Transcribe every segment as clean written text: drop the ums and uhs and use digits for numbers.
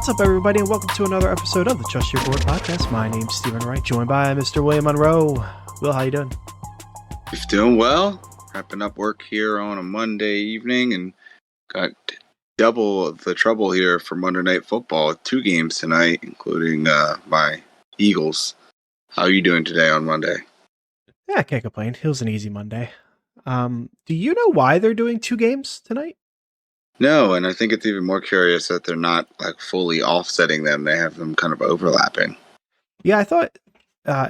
What's up, everybody, and welcome to another episode of the Trust Your Board podcast. My name's Stephen Wright, joined by Mr. William Monroe. Will, how you doing? Just doing well. Wrapping up work here on a Monday evening and got double the trouble here for Monday Night Football. 2 games tonight, including my Eagles. How are you doing today on Monday? Yeah, I can't complain. It was an easy Monday. Do you know why they're doing 2 games tonight? No, and I think it's even more curious that they're not like fully offsetting them. They have them kind of overlapping. Yeah, I thought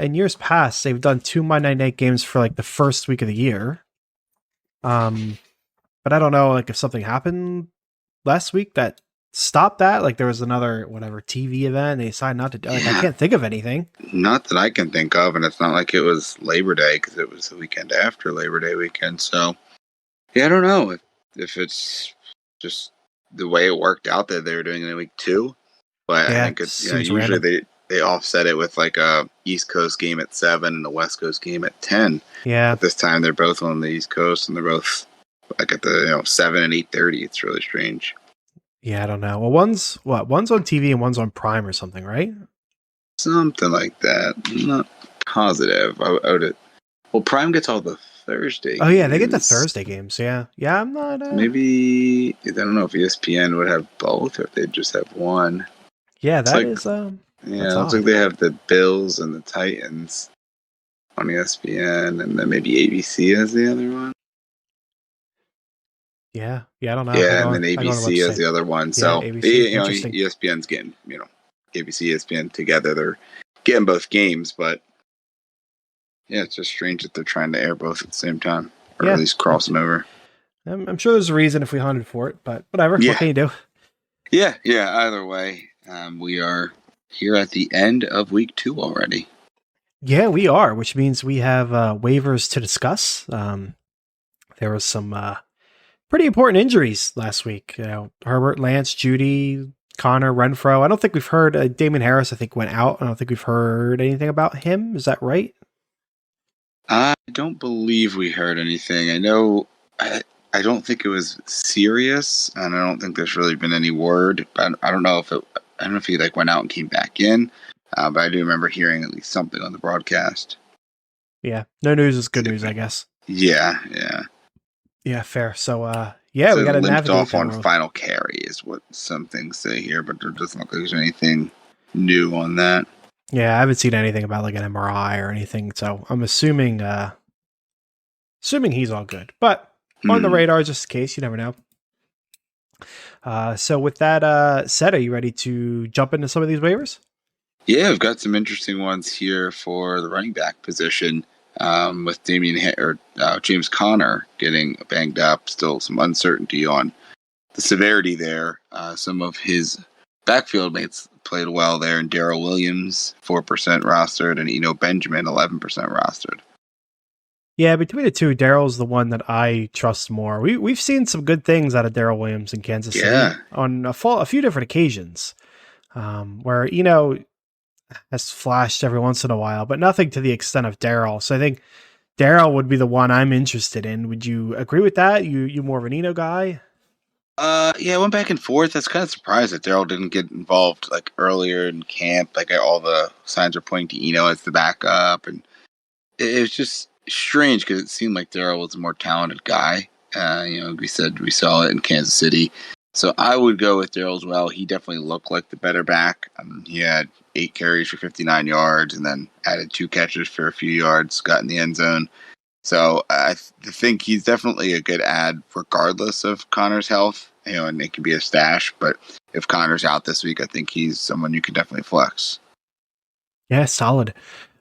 in years past they've done 2 Monday night games for like the first week of the year. But I don't know, like if something happened last week that stopped that. Like there was another TV event. And they decided not to do. Like I can't think of anything. Not that I can think of, and it's not like it was Labor Day because it was the weekend after Labor Day weekend. So yeah, I don't know if it's just the way it worked out that they were doing it in week 2. But Yeah, I think it's usually they offset it with like a East Coast game at 7 and a West Coast game at 10. Yeah. But this time they're both on the East Coast and they're both like at the 7 and 8:30. It's really strange. Yeah, I don't know. Well, one's on TV and one's on Prime or something, right? Something like that. I'm not positive. Well, Prime gets all the Thursday. Oh yeah, they get the Thursday games. Yeah, I'm not. Maybe I don't know if ESPN would have both or if they'd just have one. Yeah, that like, is. Yeah, it looks like they have the Bills and the Titans on ESPN, and then maybe ABC as the other one. Yeah, I don't know. Yeah, and then ABC as the other one. So ESPN's getting ABC, ESPN together. They're getting both games, but yeah, it's just strange that they're trying to air both at the same time, or at least cross them over. I'm sure there's a reason if we hunted for it, but whatever. Yeah. What can you do? Yeah. Either way, we are here at the end of week 2 already. Yeah, we are, which means we have waivers to discuss. There was some pretty important injuries last week. Herbert, Lance, Judy, Connor, Renfro. I don't think we've heard Damon Harris. I think went out. I don't think we've heard anything about him. Is that right? I don't believe we heard anything. I know. I don't think it was serious, and I don't think there's really been any word. But I don't know if he like went out and came back in. But I do remember hearing at least something on the broadcast. Yeah, no news is good news, I guess. Yeah, fair. So, we got to navigate off on final carry is what some things say here, but there doesn't look like there's anything new on that. Yeah, I haven't seen anything about like an MRI or anything, so I'm assuming he's all good. But on the radar, just in case, you never know. So with that said, are you ready to jump into some of these waivers? Yeah, I've got some interesting ones here for the running back position. With James Conner getting banged up, still some uncertainty on the severity there. Some of his backfield mates played well there, and Darrell Williams 4% rostered, and Eno Benjamin 11% rostered. Yeah, between the two, Darrell's the one that I trust more. We've seen some good things out of Darrell Williams in Kansas City on a few different occasions, where has flashed every once in a while, but nothing to the extent of Darrell. So I think Darrell would be the one I'm interested in. Would you agree with that? You more of an Eno guy? Yeah, I went back and forth. I was kind of surprised that Darrell didn't get involved like earlier in camp. Like all the signs are pointing to Eno as the backup, and it was just strange because it seemed like Darrell was a more talented guy. We saw it in Kansas City. So I would go with Darrell as well. He definitely looked like the better back. He had 8 carries for 59 yards and then added 2 catches for a few yards, got in the end zone. So I think he's definitely a good add regardless of Connor's health, and it can be a stash. But if Connor's out this week, I think he's someone you can definitely flex. Yeah, solid.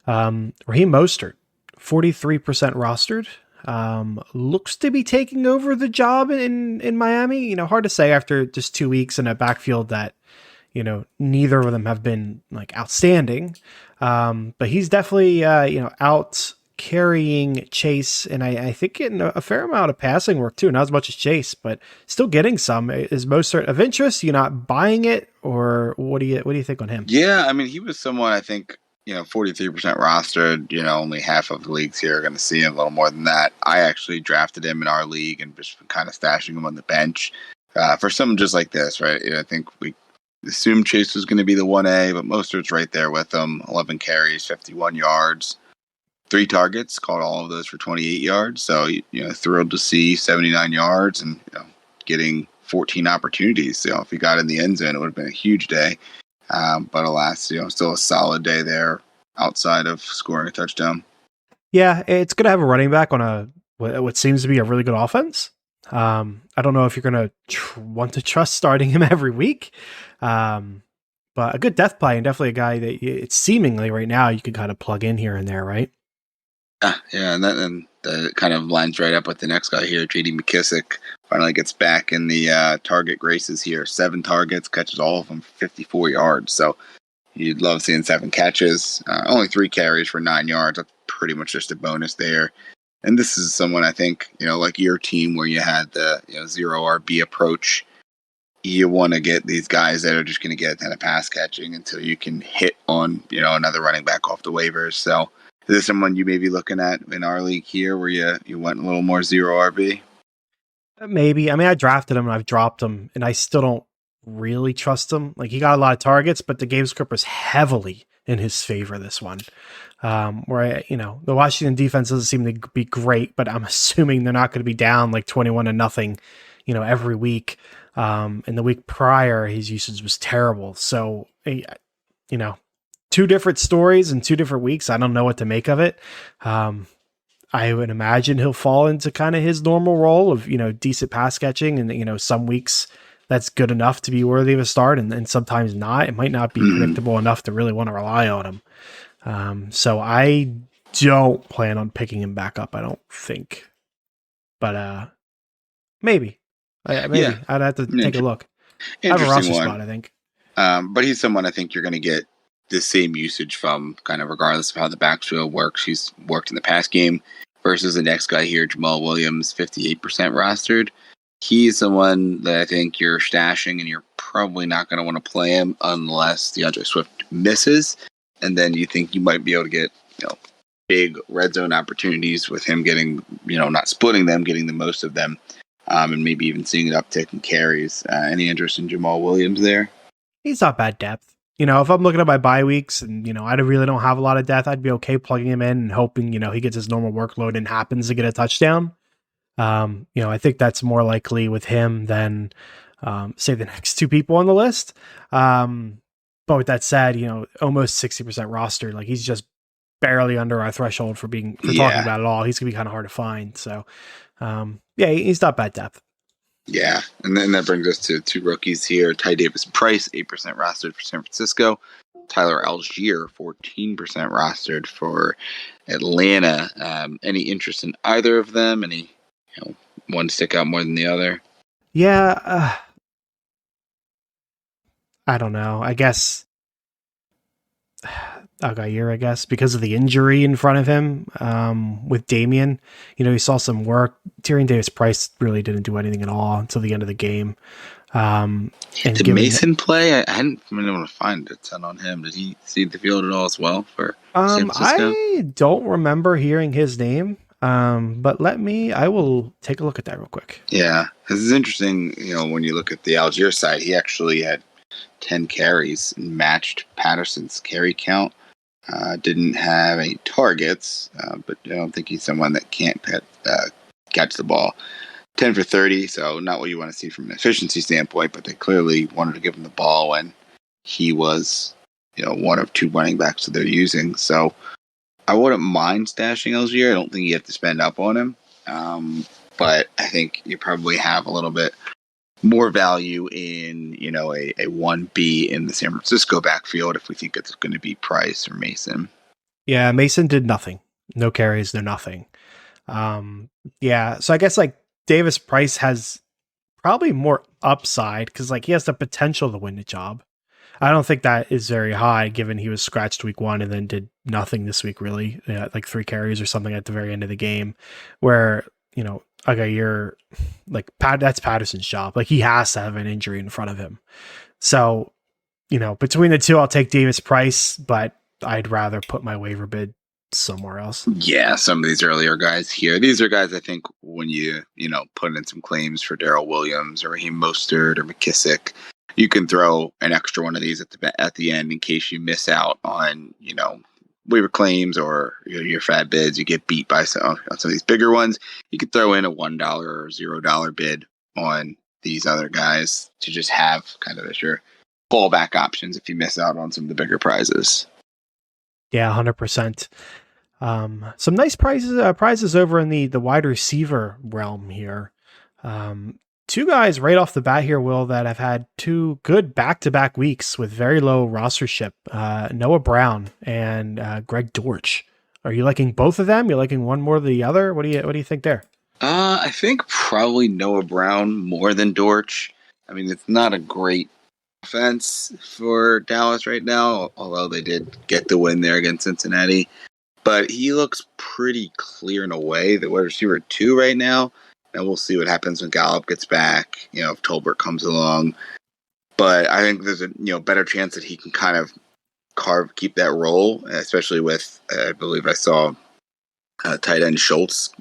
Raheem Mostert, 43% rostered. Looks to be taking over the job in Miami. Hard to say after just 2 weeks in a backfield that, neither of them have been like outstanding. But he's definitely, out carrying Chase, and I think getting a fair amount of passing work too. Not as much as Chase, but still getting some. Is Mostert of interest? You're not buying it, or what do you think on him? Yeah, I mean, he was someone I think 43% rostered. Only half of the leagues here are going to see him, a little more than that. I actually drafted him in our league and just been kind of stashing him on the bench for something just like this, right? I think we assumed Chase was going to be the 1A, but Mostert's right there with him. 11 carries, 51 yards, 3 targets, caught all of those for 28 yards. So, thrilled to see 79 yards and getting 14 opportunities. If he got in the end zone, it would have been a huge day. But alas, still a solid day there outside of scoring a touchdown. Yeah, it's going to have a running back on what seems to be a really good offense. I don't know if you're going to want to trust starting him every week. But a good death play, and definitely a guy that it's seemingly right now you could kind of plug in here and there, right? Yeah, and that kind of lines right up with the next guy here, J.D. McKissick. Finally gets back in the target graces here. 7 targets, catches all of them for 54 yards. So you'd love seeing 7 catches. Only 3 carries for 9 yards. That's pretty much just a bonus there. And this is someone I think, like your team where you had the 0 RB approach. You want to get these guys that are just going to get a ton of pass catching until you can hit on, another running back off the waivers. So is this someone you may be looking at in our league here where you went a little more 0 RB? Maybe. I mean, I drafted him and I've dropped him, and I still don't really trust him. Like, he got a lot of targets, but the game script was heavily in his favor this one. Where the Washington defense doesn't seem to be great, but I'm assuming they're not going to be down like 21-0, every week. And the week prior, his usage was terrible. So, 2 different stories in 2 different weeks. I don't know what to make of it. I would imagine he'll fall into kind of his normal role of, decent pass catching. And, some weeks that's good enough to be worthy of a start. And sometimes not. It might not be predictable enough to really want to rely on him. So I don't plan on picking him back up, I don't think. But maybe. Maybe. Yeah. I'd have to take a look. I have a roster spot, I think. But he's someone I think you're going to get the same usage from, kind of regardless of how the backfield works. He's worked in the past game versus the next guy here, Jamal Williams, 58% rostered. He's someone that I think you're stashing, and you're probably not going to want to play him unless DeAndre Swift misses. And then you think you might be able to get, big red zone opportunities with him getting, not splitting them, getting the most of them. And maybe even seeing an uptick in carries. Any interest in Jamal Williams there? He's not bad depth. If I'm looking at my bye weeks and, I really don't have a lot of depth, I'd be okay plugging him in and hoping, he gets his normal workload and happens to get a touchdown. I think that's more likely with him than, say, the next 2 people on the list. But with that said, almost 60% rostered. Like, he's just barely under our threshold for talking about it all. He's going to be kind of hard to find. So, he's not bad depth. Yeah, and then that brings us to 2 rookies here. Ty Davis Price, 8% rostered for San Francisco. Tyler Algier, 14% rostered for Atlanta. Any interest in either of them? Any, one stick out more than the other? Yeah, I don't know. I guess Algier, because of the injury in front of him with Damian. He saw some work. Tyrion Davis Price really didn't do anything at all until the end of the game. Did Mason play? I hadn't been able to find a ton on him. Did he see the field at all as well for San Francisco? I don't remember hearing his name, but I will take a look at that real quick. Yeah, this is interesting. When you look at the Algier side, he actually had 10 carries and matched Patterson's carry count. Didn't have any targets, but I don't think he's someone that can't catch the ball. 10 for 30, so not what you want to see from an efficiency standpoint, but they clearly wanted to give him the ball when he was, one of 2 running backs that they're using. So I wouldn't mind stashing Algier. I don't think you have to spend up on him, but I think you probably have a little bit more value in, a 1B in the San Francisco backfield if we think it's going to be Price or Mason. Yeah, Mason did nothing. No carries, no nothing. So I guess Davis Price has probably more upside because he has the potential to win the job. I don't think that is very high given he was scratched week 1 and then did nothing this week really. 3 carries or something at the very end of the game where, you're that's Patterson's job. He has to have an injury in front of him. So, between the 2, I'll take Davis Price, but I'd rather put my waiver bid somewhere else. Yeah, some of these earlier guys here. These are guys I think when you put in some claims for Darrell Williams or Raheem Mostert or McKissick, you can throw an extra one of these at the end in case you miss out on waiver claims or your fat bids. You get beat by some of these bigger ones. You could throw in a $1 or $0 bid on these other guys to just have kind of as your fallback options if you miss out on some of the bigger prizes. Yeah, 100%. Some nice prizes over in the wide receiver realm here. Two guys right off the bat here, Will, that have had two good back-to-back weeks with very low rostership. Noah Brown and Greg Dortch. Are you liking both of them? You liking one more than the other? What do you think there? I think probably Noah Brown more than Dortch. I mean, it's not a great offense for Dallas right now, although they did get the win there against Cincinnati. But he looks pretty clear in a way. The wide receiver 2 right now. And we'll see what happens when Gallup gets back, if Tolbert comes along. But I think there's a better chance that he can kind of keep that role, especially with, I believe I saw tight end Schultz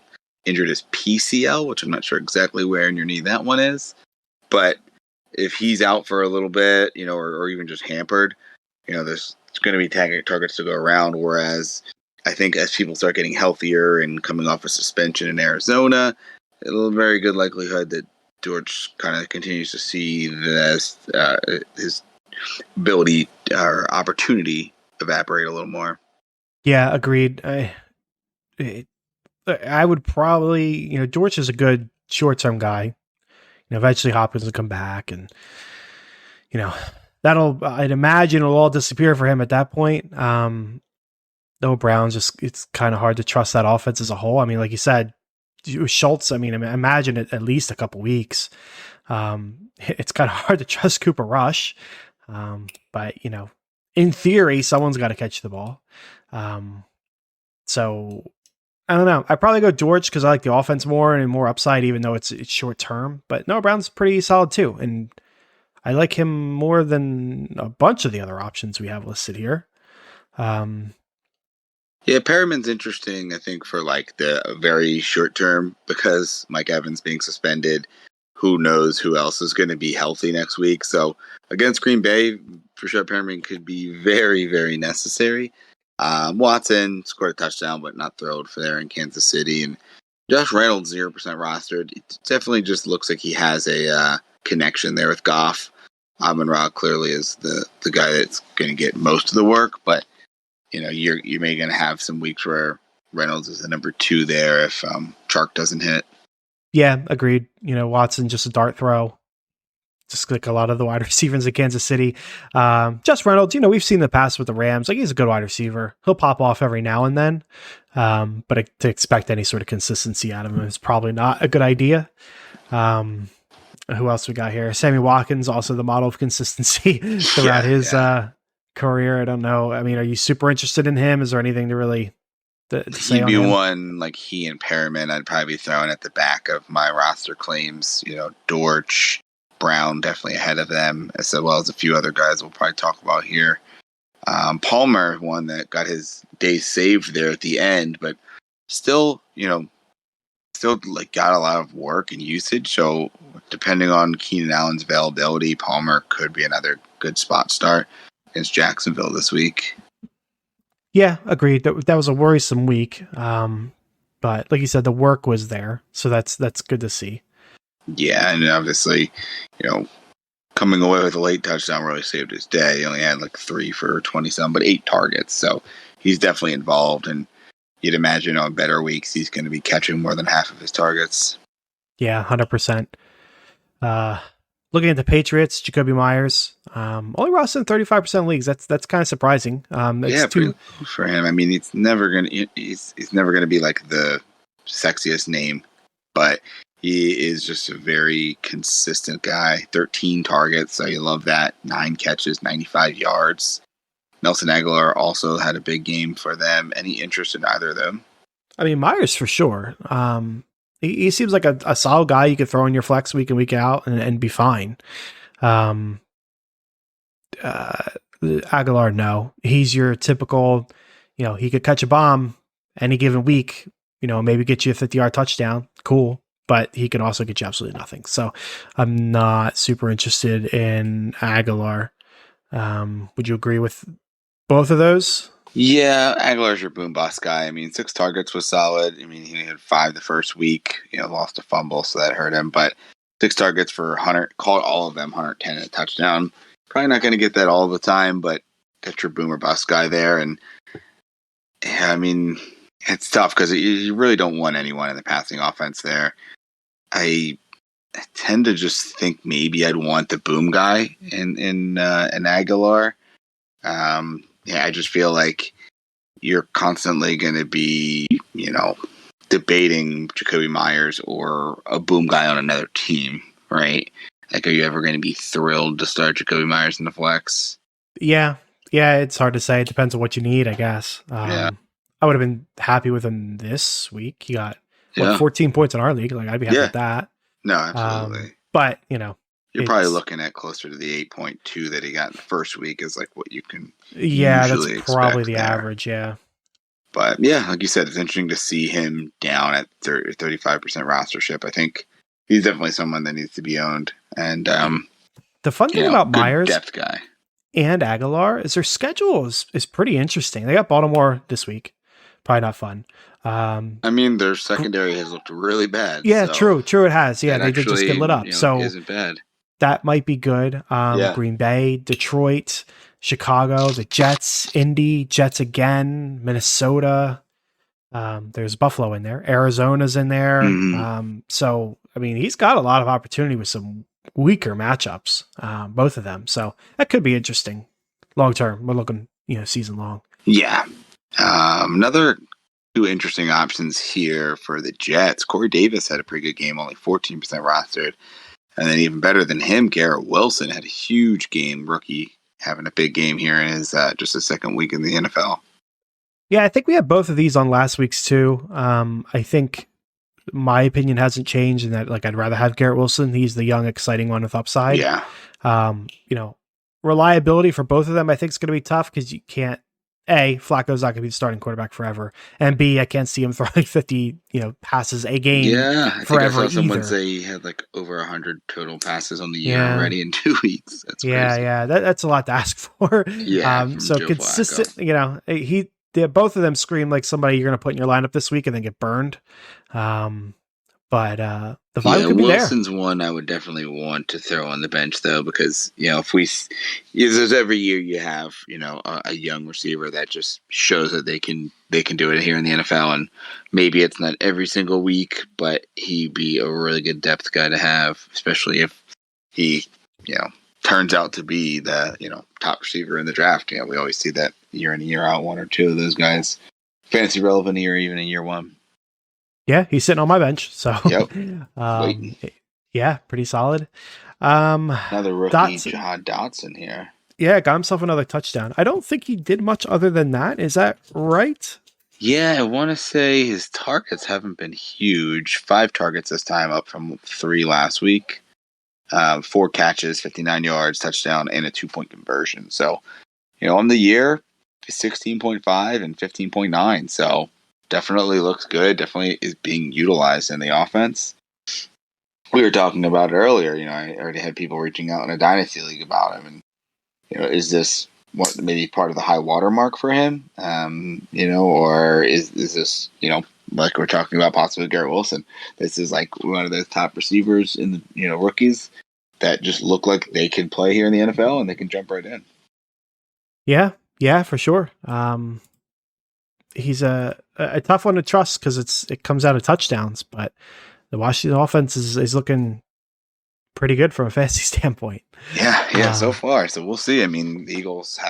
injured his PCL, which I'm not sure exactly where in your knee that one is. But if he's out for a little bit, or even just hampered, there's going to be targets to go around. Whereas I think as people start getting healthier and coming off a suspension in Arizona, a very good likelihood that George kind of continues to see this, his ability or opportunity evaporate a little more. Yeah, agreed. I would probably, George is a good short-term guy. Eventually Hopkins will come back and, I'd imagine it'll all disappear for him at that point. Noah Brown's it's kind of hard to trust that offense as a whole. I mean, like you said, Schultz, I imagine at least a couple weeks. It's kind of hard to trust Cooper Rush. But, in theory, someone's got to catch the ball. So I don't know. I probably go George because I like the offense more and more upside, even though it's short term. But Noah Brown's pretty solid too. And I like him more than a bunch of the other options we have listed here. Yeah, Perriman's interesting, I think, for like the very short term because Mike Evans being suspended. Who knows who else is going to be healthy next week? So against Green Bay, for sure, Perriman could be very, very necessary. Watson scored a touchdown, but not thrilled for there in Kansas City. And Josh Reynolds, 0% rostered. It definitely just looks like he has a connection there with Goff. Amon-Ra clearly is the guy that's going to get most of the work, but you're maybe going to have some weeks where Reynolds is the number 2 there if Chark doesn't hit. Yeah, agreed. Watson, just a dart throw. Just like a lot of the wide receivers in Kansas City. Just Reynolds, we've seen the past with the Rams. Like, he's a good wide receiver. He'll pop off every now and then. But to expect any sort of consistency out of him is probably not a good idea. Who else we got here? Sammy Watkins, also the model of consistency throughout his career. I don't know. Are you super interested in him? Is there anything to really to say He'd on be him? one like he and Perriman I'd probably be throwing at the back of my roster claims. Dortch, Brown definitely ahead of them, as well as a few other guys we'll probably talk about here. Palmer, one that got his days saved there at the end, but still like got a lot of work and usage. So depending on Keenan Allen's availability, Palmer could be another good spot start against Jacksonville this week. Yeah, agreed. That was a worrisome week. But like you said, the work was there, so that's good to see. Yeah, and obviously, coming away with a late touchdown really saved his day. He only had like 3 for 20-some, but 8 targets. So he's definitely involved, and you'd imagine on better weeks he's going to be catching more than half of his targets. Yeah, 100%. Looking at the Patriots, Jacoby Myers, only rostered in 35% leagues. That's kind of surprising. Pretty cool for him. He's never gonna be like the sexiest name, but he is just a very consistent guy. 13 targets, so you love that. 9 catches, 95 yards. Nelson Aguilar also had a big game for them. Any interest in either of them? Myers for sure. He seems like a solid guy you could throw in your flex week in, week out and be fine. Aguilar, no. He's your typical, he could catch a bomb any given week, maybe get you a 50-yard touchdown. Cool. but he can also get you absolutely nothing. So I'm not super interested in Aguilar. Would you agree with both of those? Yeah, Aguilar's your boom bust guy. I mean, 6 targets was solid. I mean, he had 5 the first week. Lost a fumble, so that hurt him. But 6 targets for 100, caught all of them, 110 and a touchdown. Probably not going to get that all the time, but that's your boomer bust guy there. And yeah, I mean, it's tough because you really don't want anyone in the passing offense there. I tend to just think maybe I'd want the boom guy in Aguilar. Yeah, I just feel like you're constantly going to be, debating Jacoby Myers or a boom guy on another team, right? Like, are you ever going to be thrilled to start Jacoby Myers in the flex? Yeah, yeah, it's hard to say. It depends on what you need, I guess. Yeah, I would have been happy with him this week. He got what yeah, 14 points in our league. Like I'd be happy yeah. with that. No, absolutely. But You're probably it's looking at closer to the 8.2 that he got in the first week is like what you can yeah, that's usually probably expect the there. average. Yeah, But yeah, like you said, it's interesting to see him down at 35% rostership. I think he's definitely someone that needs to be owned. And, the fun thing about good Myers depth guy. and Aguilar is their schedule is pretty interesting. They got Baltimore this week. Probably not fun. I mean, their secondary has looked really bad. Yeah, So true. It has. Yeah, that they did just actually, get lit up. So isn't bad. that might be good. Yeah. Green Bay, Detroit, Chicago, the Jets, Indy, Jets again, Minnesota. There's Buffalo in there. Arizona's in there. Mm-hmm. So, I mean, he's got a lot of opportunity with some weaker matchups, both of them. So that could be interesting long term. We're looking, season long. Yeah. Another two interesting options here for the Jets. Corey Davis had a pretty good game, only 14% rostered. And then even better than him, Garrett Wilson had a huge game, rookie, having a big game here in his just his second week in the NFL. Yeah, I think we had both of these on last week's too. I think my opinion hasn't changed in that, like, I'd rather have Garrett Wilson. He's the young, exciting one with upside. Yeah. Reliability for both of them, I think, is going to be tough because you can't. A, Flacco's not going to be the starting quarterback forever, and B, I can't see him throwing 50, passes a game. Yeah, I forever think I saw someone either. say he had like over 100 total passes on the year already in 2 weeks. That's crazy. Yeah, that's a lot to ask for. Yeah, so Joe consistent. Flacco. Both of them scream like somebody you're going to put in your lineup this week and then get burned. But the volume could be there. Wilson's one I would definitely want to throw on the bench though, because there's every year you have a young receiver that just shows that they can do it here in the NFL, and maybe it's not every single week, but he'd be a really good depth guy to have, especially if he turns out to be the top receiver in the draft. We always see that year in and year out, one or two of those guys fantasy relevant here even in year one. Yeah, he's sitting on my bench. So, yep. Yeah, pretty solid. Another rookie, Jahan Dotson here. Yeah, got himself another touchdown. I don't think he did much other than that. Is that right? Yeah, I want to say his targets haven't been huge. 5 targets this time, up from 3 last week. 4 catches, 59 yards, touchdown, and a 2-point conversion. So, on the year, 16.5 and 15.9. So, definitely looks good. Definitely is being utilized in the offense. We were talking about it earlier. I already had people reaching out in a dynasty league about him, and is this maybe part of the high water mark for him? Or is this like we're talking about possibly Garrett Wilson? This is like one of those top receivers in the rookies that just look like they can play here in the NFL and they can jump right in. Yeah, for sure. He's a tough one to trust because it comes out of touchdowns, but the Washington offense is looking pretty good from a fantasy standpoint. Yeah, so far. So we'll see. I mean, the Eagles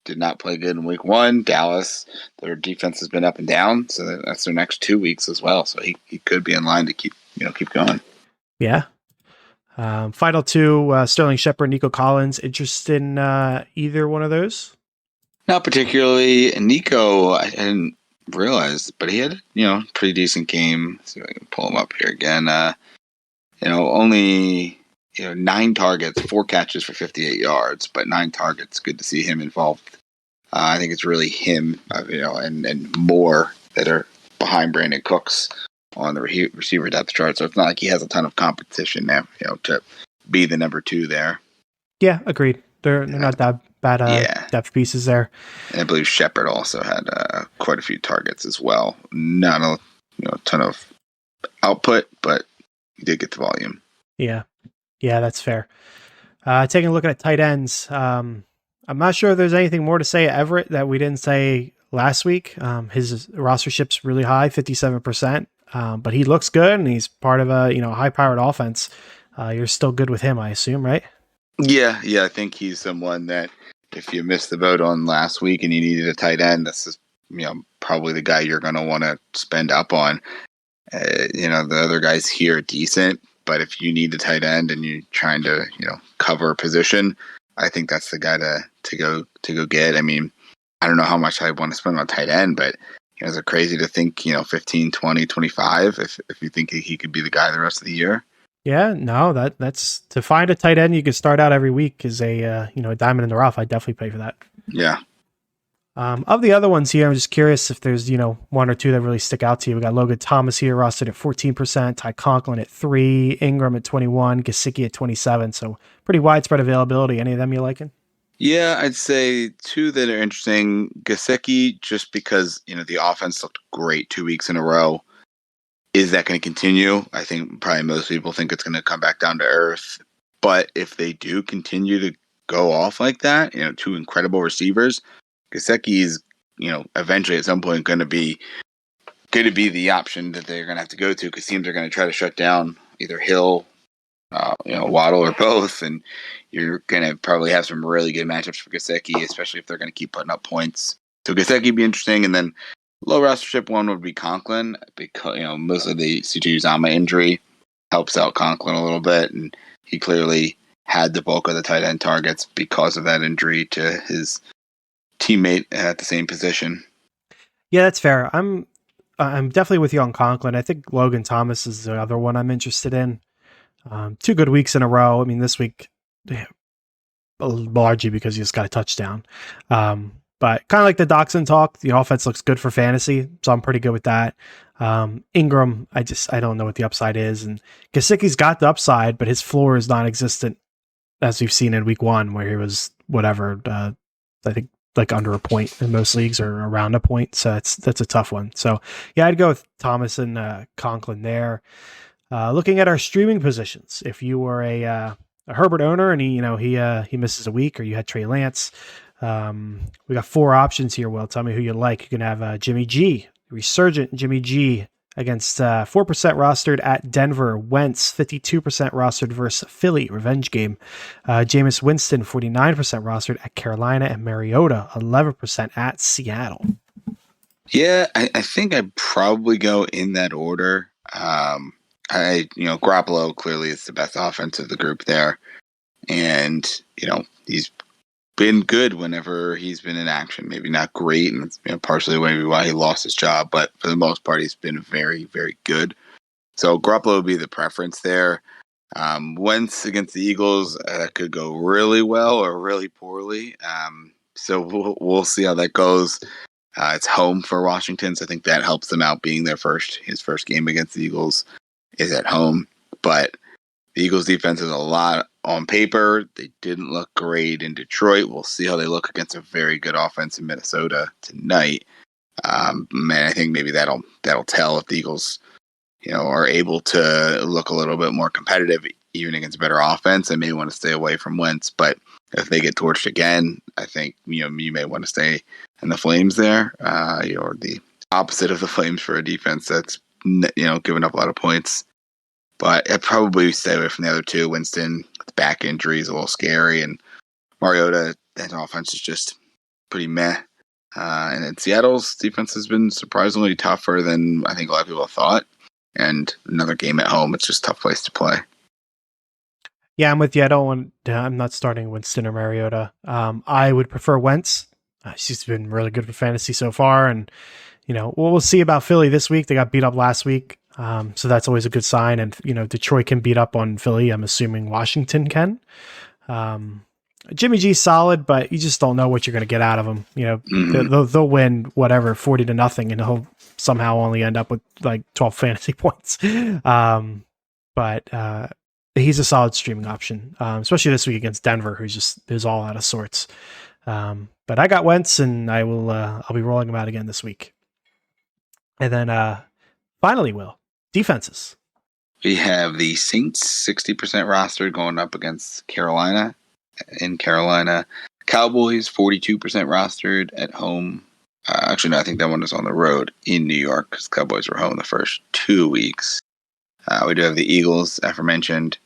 did not play good in week 1. Dallas, their defense has been up and down, so that's their next 2 weeks as well. So he could be in line to keep going. Yeah. Final 2, Sterling Shepard, Nico Collins. Interested in either one of those? Not particularly. Nico, I didn't realize, but he had pretty decent game. Let's see if I can pull him up here again. Only 9 targets, 4 catches for 58 yards, but 9 targets. Good to see him involved. I think it's really him, and more that are behind Brandon Cooks on the receiver depth chart. So it's not like he has a ton of competition now, to be the number 2 there. Yeah, agreed. They're not that bad Yeah. depth pieces there. And I believe Shepard also had quite a few targets as well. Not a ton of output, but he did get the volume. Yeah, that's fair. Taking a look at tight ends, I'm not sure if there's anything more to say at Everett that we didn't say last week. His rostership's really high, 57%, but he looks good and he's part of a high-powered offense. You're still good with him, I assume, right? Yeah. I think he's someone that if you missed the boat on last week and you needed a tight end, this is probably the guy you're going to want to spend up on. The other guys here are decent, but if you need a tight end and you're trying to cover a position, I think that's the guy to go get. I mean, I don't know how much I want to spend on tight end, but is it crazy to think 15, 20, 25 if you think he could be the guy the rest of the year? Yeah, no, that's to find a tight end you can start out every week is a a diamond in the rough. I'd definitely pay for that. Yeah. Of the other ones here, I'm just curious if there's one or two that really stick out to you. We got Logan Thomas here, rostered at 14%, Ty Conklin at 3%, Ingram at 21%, Gesicki at 27%. So pretty widespread availability. Any of them you liking? Yeah, I'd say 2 that are interesting. Gesicki, just because the offense looked great 2 weeks in a row. Is that going to continue? I think probably most people think it's going to come back down to earth. But if they do continue to go off like that, 2 incredible receivers, Gesicki is, eventually at some point going to be the option that they're going to have to go to because teams are going to try to shut down either Hill, Waddle, or both, and you're going to probably have some really good matchups for Gesicki, especially if they're going to keep putting up points. So Gesicki would be interesting, and then low rostership one would be Conklin because most of the CJ Uzomah injury helps out Conklin a little bit, and he clearly had the bulk of the tight end targets because of that injury to his teammate at the same position. Yeah, that's fair. I'm definitely with you on Conklin. I think Logan Thomas is the other one I'm interested in. 2 good weeks in a row. I mean, this week largely because he just got a touchdown. But kind of like the Doxson talk, the offense looks good for fantasy, so I'm pretty good with that. Ingram, I don't know what the upside is, and Gesicki's got the upside, but his floor is non-existent, as we've seen in week 1, where he was whatever. I think like under a point in most leagues or around a point, so that's a tough one. So yeah, I'd go with Thomas and Conklin there. Looking at our streaming positions, if you were a Herbert owner and he misses a week, or you had Trey Lance. We got 4 options here. Will, tell me who you like. You can have Jimmy G, resurgent Jimmy G, against 4% rostered at Denver. Wentz, 52% rostered versus Philly, revenge game. Jameis Winston, 49% rostered at Carolina, and Mariota, 11% at Seattle. Yeah, I think I'd probably go in that order. Garoppolo clearly is the best offense of the group there, and he's been good whenever he's been in action. Maybe not great, and it's partially maybe why he lost his job, but for the most part, he's been very, very good. So Garoppolo would be the preference there. Wentz against the Eagles could go really well or really poorly. So we'll see how that goes. It's home for Washington, so I think that helps them out. Being his first game against the Eagles is at home, but the Eagles defense is a lot on paper. They didn't look great in Detroit. We'll see how they look against a very good offense in Minnesota tonight. I think maybe that'll tell if the Eagles, are able to look a little bit more competitive even against a better offense. They may want to stay away from Wentz, but if they get torched again, I think you may want to stay in the Flames there, or the opposite of the Flames for a defense that's giving up a lot of points. But I'd probably stay away from the other 2. Winston, with back injury, is a little scary, and Mariota, that offense is just pretty meh. And then Seattle's defense has been surprisingly tougher than I think a lot of people thought. And another game at home, it's just a tough place to play. Yeah, I'm with you. I'm not starting Winston or Mariota. I would prefer Wentz. She's been really good for fantasy so far, and we'll see about Philly this week. They got beat up last week. So that's always a good sign. And, Detroit can beat up on Philly. I'm assuming Washington can. Jimmy G's solid, but you just don't know what you're going to get out of him. You know, Hmm. they'll win whatever 40-0, and he'll somehow only end up with like 12 fantasy points. Um, but he's a solid streaming option, especially this week against Denver, who's all out of sorts. But I got Wentz, and I'll be rolling him out again this week. And then finally, Will, defenses. We have the Saints 60% rostered going up against Carolina. In Carolina, Cowboys 42% rostered at home. Actually, no, I think that one is on the road in New York because Cowboys were home the first 2 weeks. We do have the Eagles, aforementioned,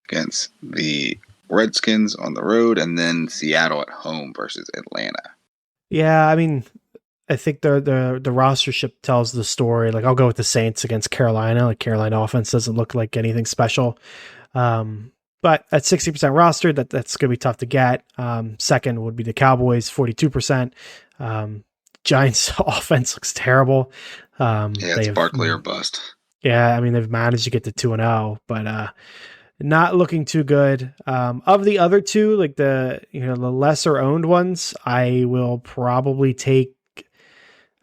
against the Redskins on the road, and then Seattle at home versus Atlanta. Yeah, I mean, I think the rostership tells the story. Like I'll go with the Saints against Carolina. Like Carolina offense doesn't look like anything special. But at 60% rostered, that's going to be tough to get. Second would be the Cowboys, 42%. Giants offense looks terrible. Yeah, They it's have, Barkley or bust. yeah, I mean, they've managed to get to 2-0, but not looking too good. Of the other two, like the lesser owned ones, I will probably take.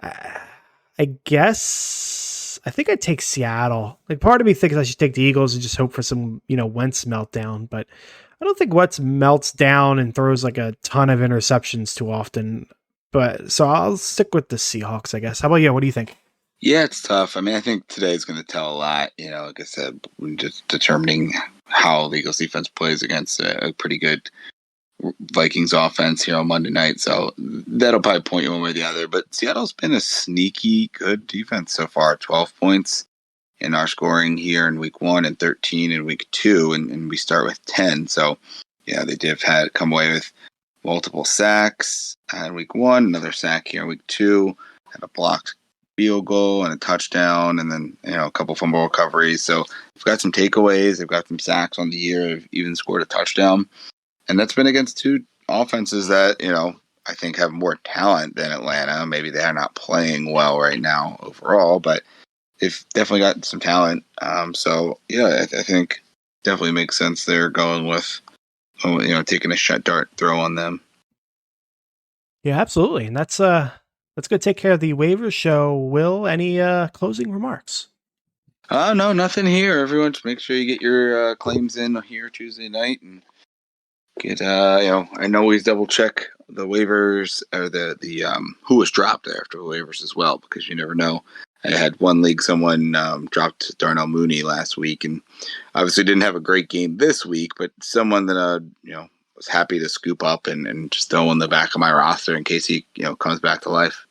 I guess I think I'd take Seattle. Like part of me thinks I should take the Eagles and just hope for some Wentz meltdown, but I don't think Wentz melts down and throws like a ton of interceptions too often. But so I'll stick with the Seahawks, I guess. How about you? What do you think? Yeah, it's tough. I mean, I think today is going to tell a lot. Like I said, just determining how the Eagles defense plays against a pretty good Vikings offense here on Monday night. So that'll probably point you one way or the other. But Seattle's been a sneaky good defense so far. 12 points in our scoring here in week 1 and 13 in week 2. And we start with 10. So, yeah, they did have had come away with multiple sacks in week 1, another sack here in week 2, had a blocked field goal and a touchdown, and then a couple fumble recoveries. So they've got some takeaways. They've got some sacks on the year. They've even scored a touchdown. And that's been against two offenses that, I think have more talent than Atlanta. Maybe they're not playing well right now overall, but they've definitely got some talent. So, yeah, I think definitely makes sense they're going with, taking a shut dart throw on them. Yeah, absolutely. And that's going to take care of the waiver show. Will, any closing remarks? No, nothing here. Everyone, just make sure you get your claims in here Tuesday night and get, I know always double check the waivers or the who was dropped after the waivers as well, because you never know. I had one league, someone dropped Darnell Mooney last week, and obviously didn't have a great game this week, but someone that, was happy to scoop up and just throw in the back of my roster in case he, comes back to life.